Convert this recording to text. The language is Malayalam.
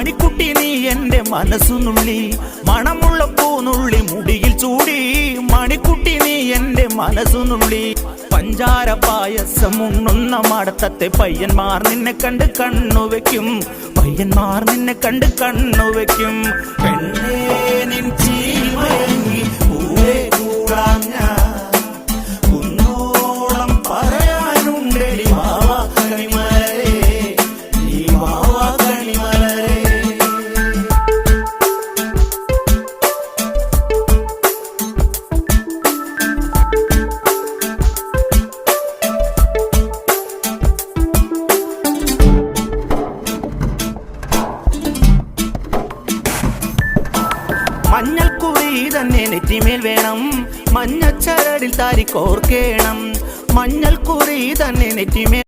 മണിക്കുട്ടി നീ എൻ്റെ മനസ്സുനുള്ളി, മണമുള്ള പൂനുള്ളി മുടിയിൽ ചൂടി. മണിക്കുട്ടി നീ എൻ്റെ മനസ്സുനുള്ളി, പഞ്ചാര പായസം ഉണ്ണുന്ന മടത്തത്തെ പയ്യന്മാർ നിന്നെ കണ്ട് കണ്ണുവെക്കും, പയ്യന്മാർ നിന്നെ കണ്ട് കണ്ണുവെക്കും. പെണ്ണേ നിൻ ചീമയങ്ങി പൂവേ കൂടാം ഞാൻ, കുന്നോളം പറയാനുണ്ടെടി വാവാ കണിമലരേ, നീ വാവാ കണിമലരേ. മഞ്ഞൾക്കുറി തന്നെ നെറ്റിമേൽ വേണം, മഞ്ഞച്ചരടിൽ താരി കോർക്കേണം. മഞ്ഞൾക്കുറി തന്നെ നെറ്റിമേൽ